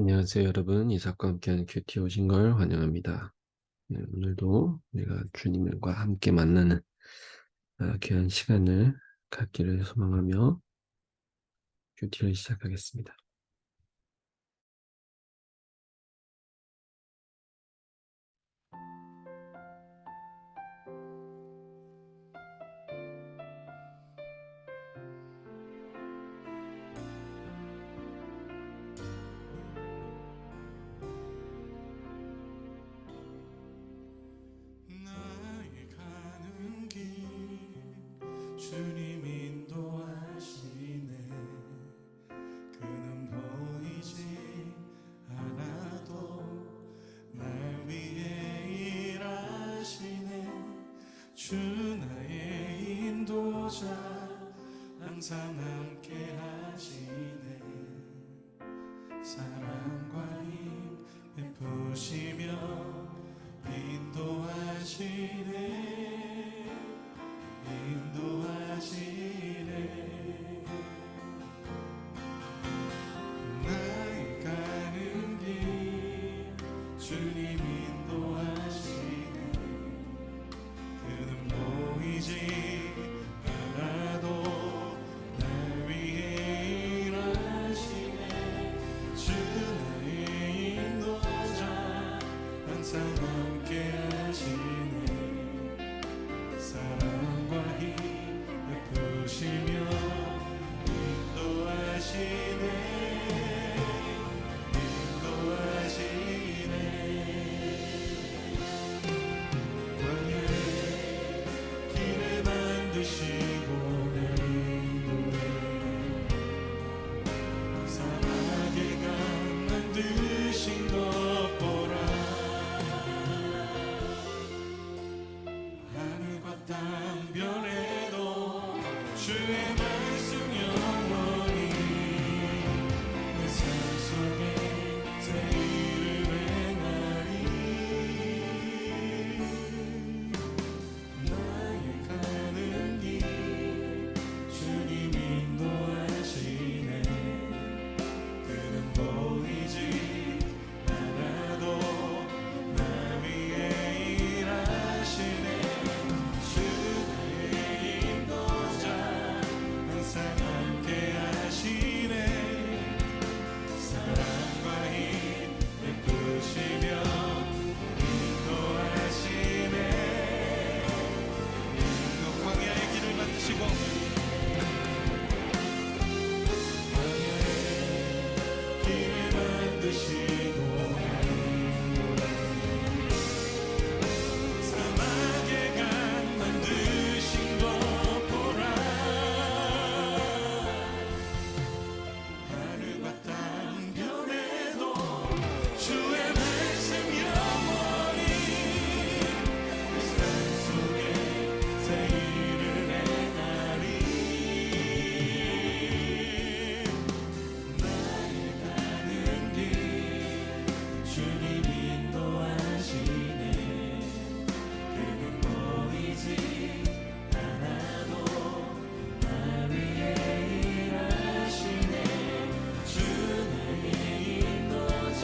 안녕하세요, 여러분. 이삭과 함께하는 큐티 오신 걸 환영합니다. 네, 오늘도 내가 주님과 함께 만나는 귀한 시간을 갖기를 소망하며 큐티를 시작하겠습니다. 나의 가는 길 주님 인도하시네. 그는 보이지 않아도 날 위해 일하시네. 주 나의 인도자 항상 함께 하시네. 사랑과 힘 베푸시며 인도하시네. 나의 가는 길 주님 인도하시네. 그는 보이지 않아도 날 위해 일하시네. 주 나의 인도자 항상 함께 하시네. 사랑과 힘 베푸시며 인도하시네. 광야의 길을 만드시고 내 인도해. 사막의 강 만드신 것 보라. 하늘과 땅 변해도 주의 말씀 영원히 내 삶 속에 새 일을 행하리. 나의 가는 길 주님 인도하시네. 그는 보이지 않아도 날 위해 일하시네. 주 나의 인도자 항상 함께 하시네. 사랑과 힘 베푸시며 인도하시네. 광야의 길을 만드시고 광야의 길을 만드시고 사막의 강 만드신 것 보라. 하늘과 땅 변해도 주의 말씀 영원히 내 삶 속에 새 일을 행하리. 나의 가는 길 주님 인도하시네. 그는 보이지 않아도 날 위해 일하시네. 주 나의 인도자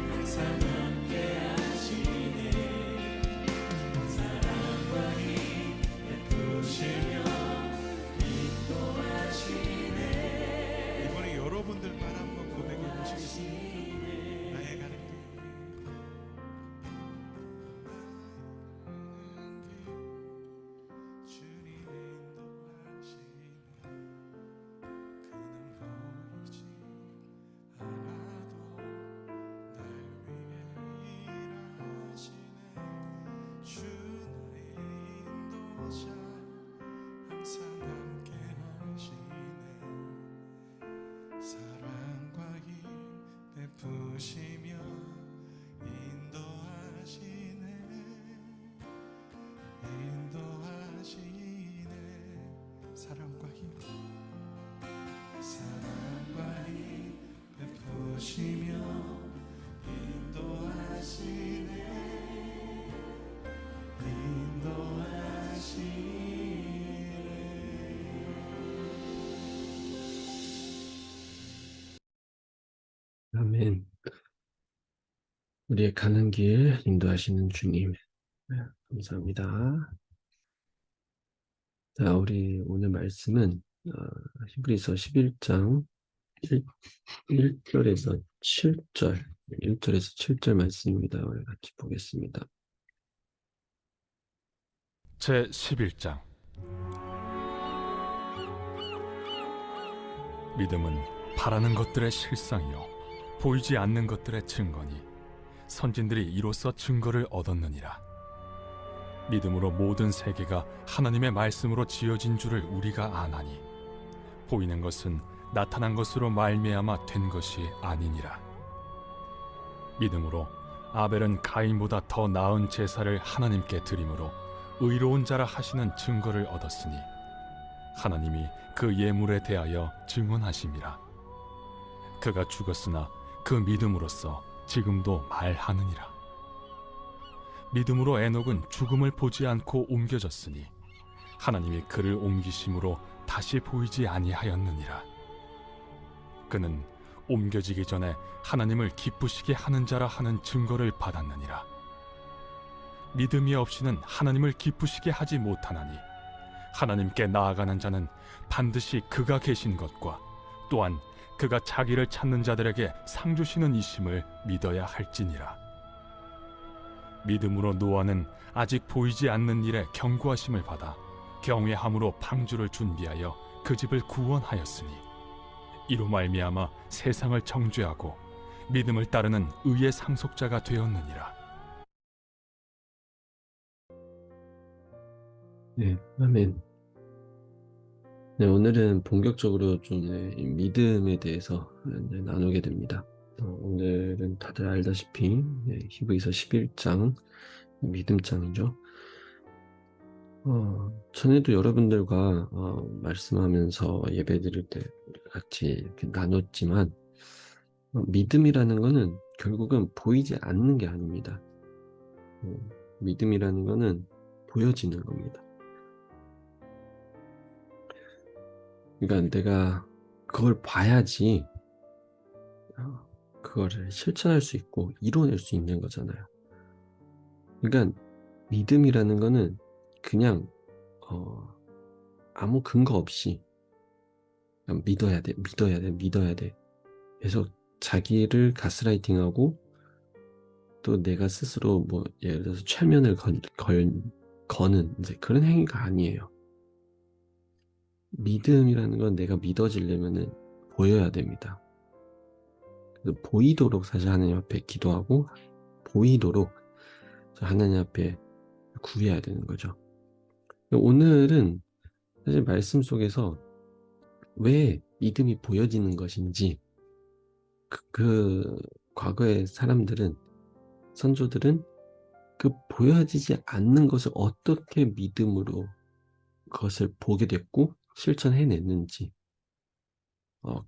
항상 함께 하시네. 사랑과 힘 베푸시며 인도하시네. 이번에 여러분들만 한번 고백해 보시겠습니다. 나의 가는 길 주님 인도하시네. 그는 보이지 않아도 날 위해 일하시네. 주 나의 인도자 항상 함께 하시네. 사랑 아멘. 우리의 가는 길 인도하시는 주님, 네, 감사합니다. 자, 우리 오늘 말씀은 히브리서 11장 1절에서 7절, 1절에서 7절 말씀입니다. 우리 같이 보겠습니다. 제 11장. 믿음은 바라는 것들의 실상이요 보이지 않는 것들의 증거니 선진들이 이로써 증거를 얻었느니라. 믿음으로 모든 세계가 하나님의 말씀으로 지어진 줄을 우리가 아나니 보이는 것은 나타난 것으로 말미암아 된 것이 아니니라. 믿음으로 아벨은 가인보다 더 나은 제사를 하나님께 드림으로 의로운 자라 하시는 증거를 얻었으니 하나님이 그 예물에 대하여 증언하심이라. 그가 죽었으나 그 믿음으로써 지금도 말하느니라. 믿음으로 에녹은 죽음을 보지 않고 옮겨졌으니 하나님이 그를 옮기심으로 다시 보이지 아니하였느니라. 그는 옮겨지기 전에 하나님을 기쁘시게 하는 자라 하는 증거를 받았느니라. 믿음이 없이는 하나님을 기쁘시게 하지 못하나니 하나님께 나아가는 자는 반드시 그가 계신 것과 또한 그가 자기를 찾는 자들에게 상 주시는 이심을 믿어야 할지니라. 믿음으로 노아는 아직 보이지 않는 일에 경고하심을 받아 경외함으로 방주를 준비하여 그 집을 구원하였으니 이로 말미암아 세상을 정죄하고 믿음을 따르는 의의 상속자가 되었느니라. 네, 아멘. 네, 오늘은 본격적으로 좀 믿음에 대해서 나누게 됩니다. 오늘은 다들 알다시피 히브리서 11장 믿음장이죠. 전에도 여러분들과 말씀하면서 예배 드릴 때 같이 이렇게 나눴지만 믿음이라는 거는 결국은 보이지 않는 게 아닙니다. 믿음이라는 거는 보여지는 겁니다. 그러니까 내가 그걸 봐야지 그거를 실천할 수 있고 이뤄낼 수 있는 거잖아요. 그러니까 믿음이라는 거는 그냥 아무 근거 없이 그냥 믿어야 돼. 계속 자기를 가스라이팅하고 또 내가 스스로 뭐 예를 들어서 최면을 거는 이제 그런 행위가 아니에요. 믿음이라는 건 내가 믿어지려면은 보여야 됩니다. 그래서 보이도록 사실 하나님 앞에 기도하고 보이도록 하나님 앞에 구해야 되는 거죠. 오늘은 사실 말씀 속에서 왜 믿음이 보여지는 것인지 그 과거의 사람들은 선조들은 그 보여지지 않는 것을 어떻게 믿음으로 그것을 보게 됐고 실천해냈는지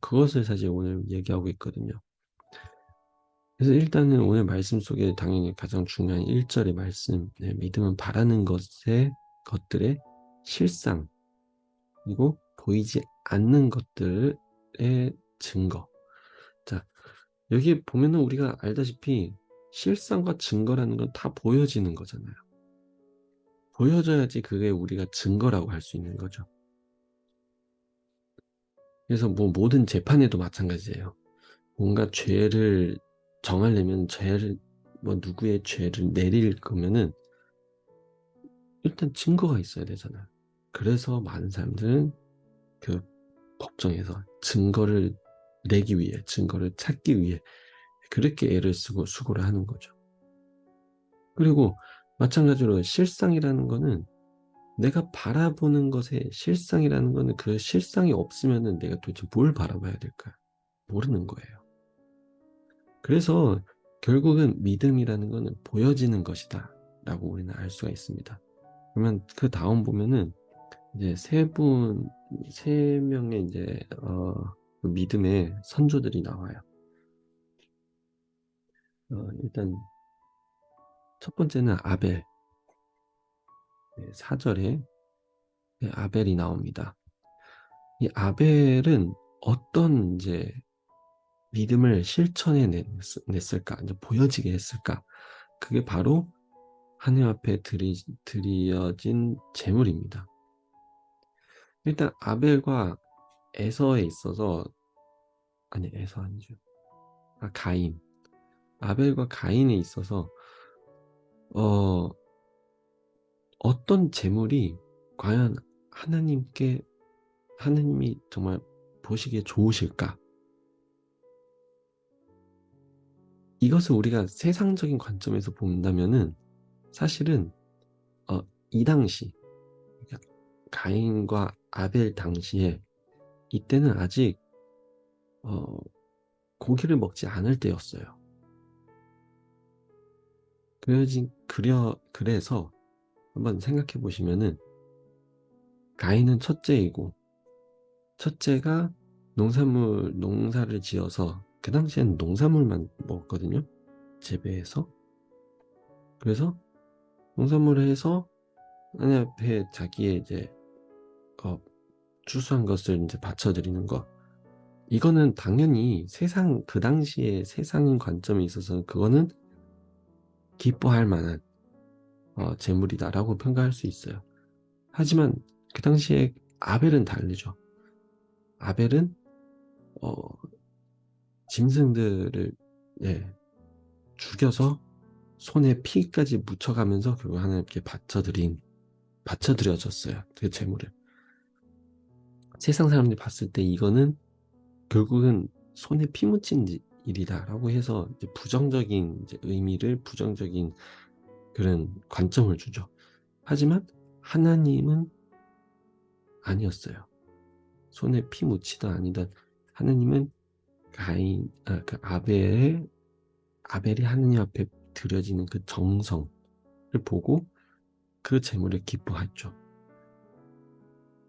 그것을 사실 오늘 얘기하고 있거든요. 그래서 일단은 오늘 말씀 속에 당연히 가장 중요한 1절의 말씀, 믿음은 바라는 것들의 실상, 그리고 보이지 않는 것들의 증거. 자, 여기 보면은 우리가 알다시피 실상과 증거라는 건 다 보여지는 거잖아요. 보여져야지 그게 우리가 증거라고 할 수 있는 거죠. 그래서 뭐 모든 재판에도 마찬가지예요. 뭔가 죄를 정하려면 뭐 누구의 죄를 내릴 거면은 일단 증거가 있어야 되잖아요. 그래서 많은 사람들은 그 법정에서 증거를 내기 위해, 증거를 찾기 위해 그렇게 애를 쓰고 수고를 하는 거죠. 그리고 마찬가지로 실상이라는 거는 내가 바라보는 것의 실상이라는 거는 그 실상이 없으면은 내가 도대체 뭘 바라봐야 될까요? 모르는 거예요. 그래서 결국은 믿음이라는 거는 보여지는 것이다 라고 우리는 알 수가 있습니다. 그러면 그 다음 보면은 이제 세 명의 이제 그 믿음의 선조들이 나와요. 일단 첫 번째는 아벨, 4절에 아벨이 나옵니다. 이 아벨은 어떤 이제 믿음을 실천해 냈을까? 이제 보여지게 했을까? 그게 바로 하나님 앞에 드려진 제물입니다. 일단 아벨과 에서에 있어서, 아니 에서 아니죠. 가인. 아벨과 가인에 있어서 어떤 제물이 과연 하나님이 정말 보시기에 좋으실까? 이것을 우리가 세상적인 관점에서 본다면은 사실은 이 당시, 그러니까 가인과 아벨 당시에, 이때는 아직 고기를 먹지 않을 때였어요. 그래서 한번 생각해 보시면은 가인은 첫째가 농사를 지어서, 그 당시에는 농산물만 먹었거든요. 재배해서. 그래서 농산물을 해서 하나님 앞에 자기의 이제 추수한 것을 이제 바쳐드리는 거. 이거는 당연히 그 당시에 세상인 관점에 있어서는 그거는 기뻐할 만한 재물이다라고 평가할 수 있어요. 하지만 그 당시에 아벨은 다르죠. 아벨은 짐승들을 죽여서 손에 피까지 묻혀가면서 결국 하나님께 바쳐드려졌어요. 그 재물을. 세상 사람들이 봤을 때 이거는 결국은 손에 피 묻힌 일이다라고 해서 이제 부정적인 의미를, 부정적인 그런 관점을 주죠. 하지만 하나님은 아니었어요. 손에 피 묻히든 아니든 하나님은 그 아벨이 하느님 앞에 드려지는 그 정성을 보고 그 제물을 기뻐했죠.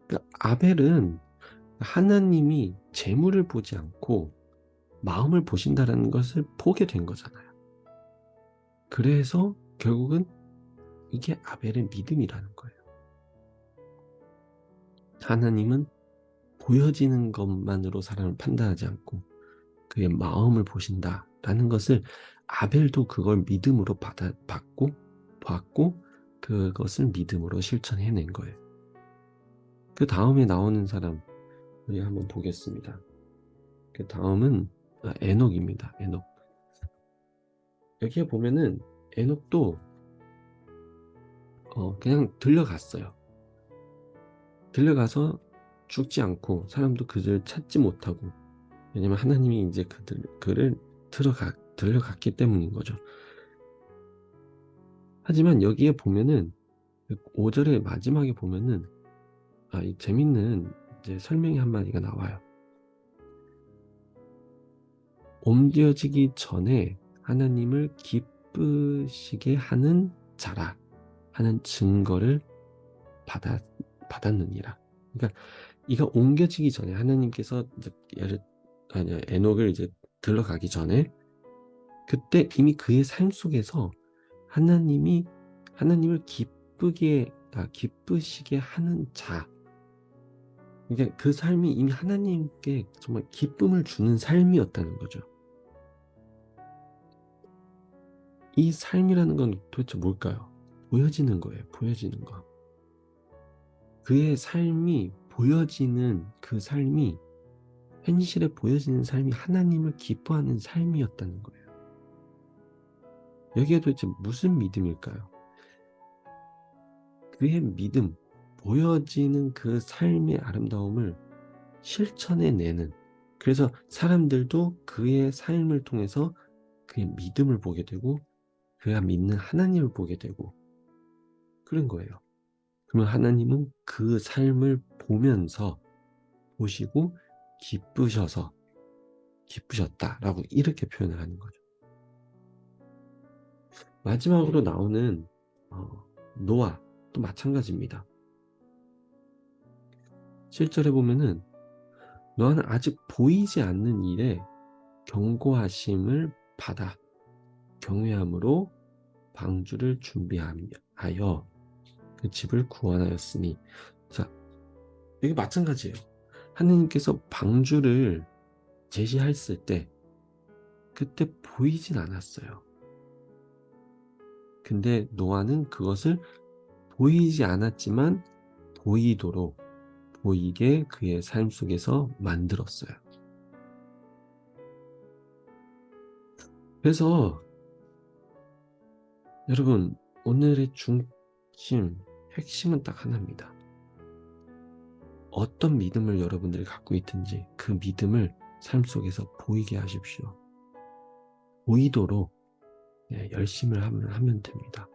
그러니까 아벨은 하나님이 제물을 보지 않고 마음을 보신다라는 것을 보게 된 거잖아요. 그래서 결국은 이게 아벨의 믿음이라는 거예요. 하나님은 보여지는 것만으로 사람을 판단하지 않고 그의 마음을 보신다라는 것을, 아벨도 그걸 믿음으로 봤고 그것을 믿음으로 실천해낸 거예요. 그 다음에 나오는 사람 우리 한번 보겠습니다. 그 다음은 에녹입니다. 에녹. 여기에 보면은 에녹도 그냥 들려갔어요. 들려가서 죽지 않고 사람도 그를 찾지 못하고, 왜냐면 하나님이 이제 그를 들려갔기 때문인 거죠. 하지만 여기에 보면은 5절의 마지막에 보면은 이 재밌는 이제 설명이 한마디가 나와요. 옮겨지기 전에 하나님을 기쁘시게 하는 자라 하는 증거를 받았느니라. 그러니까 이가 옮겨지기 전에 하나님께서 이제 에녹을 이제 들러가기 전에, 그때 이미 그의 삶 속에서 하나님을 기쁘시게 하는 자. 그러니까 그 삶이 이미 하나님께 정말 기쁨을 주는 삶이었다는 거죠. 이 삶이라는 건 도대체 뭘까요? 보여지는 거예요. 보여지는 거. 그의 삶이 보여지는 그 삶이, 현실에 보여지는 삶이 하나님을 기뻐하는 삶이었다는 거예요. 여기에 도대체 무슨 믿음일까요? 그의 믿음, 보여지는 그 삶의 아름다움을 실천해내는, 그래서 사람들도 그의 삶을 통해서 그의 믿음을 보게 되고 그가 믿는 하나님을 보게 되고 그런 거예요. 그러면 하나님은 그 삶을 보시고 기쁘셨다라고 이렇게 표현을 하는 거죠. 마지막으로 나오는 노아도 마찬가지입니다. 7절에 보면은 노아는 아직 보이지 않는 일에 경고하심을 받아 경외함으로 방주를 준비하여 그 집을 구원하였으니. 자, 여기 마찬가지예요. 하나님께서 방주를 제시했을 때 그때 보이진 않았어요. 근데 노아는 그것을 보이지 않았지만 보이도록, 보이게 그의 삶 속에서 만들었어요. 그래서 여러분, 오늘의 중심, 핵심은 딱 하나입니다. 어떤 믿음을 여러분들이 갖고 있든지 그 믿음을 삶 속에서 보이게 하십시오. 보이도록 열심히 하면 됩니다.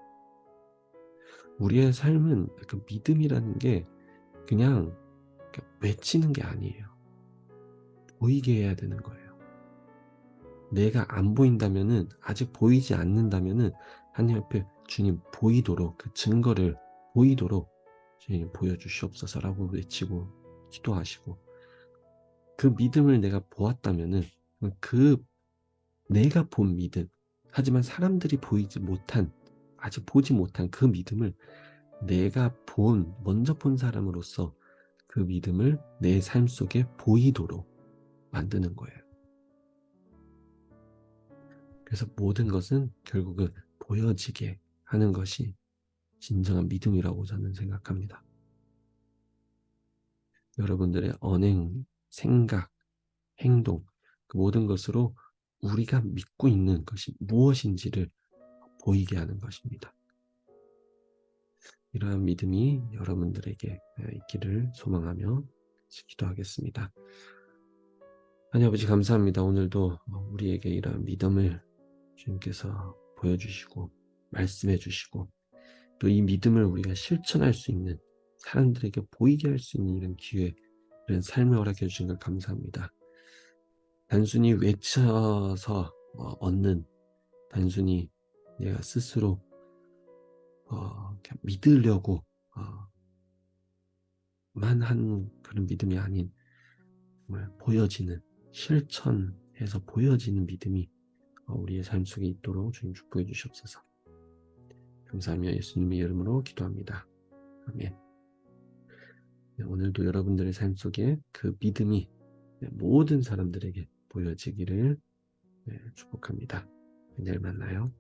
우리의 삶은 그 믿음이라는 게 그냥 외치는 게 아니에요. 보이게 해야 되는 거예요. 내가 안 보인다면은, 아직 보이지 않는다면은 하나님 앞에 주님 보이도록, 그 증거를 보이도록 주님 보여주시옵소서라고 외치고 기도하시고, 그 믿음을 내가 보았다면은 그 내가 본 믿음, 하지만 사람들이 보이지 못한, 아직 보지 못한 그 믿음을 내가 먼저 본 사람으로서 그 믿음을 내 삶 속에 보이도록 만드는 거예요. 그래서 모든 것은 결국은 보여지게 하는 것이 진정한 믿음이라고 저는 생각합니다. 여러분들의 언행, 생각, 행동, 그 모든 것으로 우리가 믿고 있는 것이 무엇인지를 보이게 하는 것입니다. 이러한 믿음이 여러분들에게 있기를 소망하며 기도하겠습니다. 하나님 아버지, 감사합니다. 오늘도 우리에게 이러한 믿음을 주님께서 보여주시고 말씀해 주시고, 또 이 믿음을 우리가 실천할 수 있는, 사람들에게 보이게 할 수 있는 이런 기회, 이런 삶을 허락해 주신 걸 감사합니다. 단순히 외쳐서 얻는, 단순히 내가 스스로 그냥 믿으려고 만 한 그런 믿음이 아닌, 정말 보여지는, 실천해서 보여지는 믿음이 우리의 삶 속에 있도록 주님 축복해 주시옵소서. 감사하며 예수님의 이름으로 기도합니다. 아멘. 오늘도 여러분들의 삶 속에 그 믿음이 모든 사람들에게 보여지기를 축복합니다. 내일 만나요.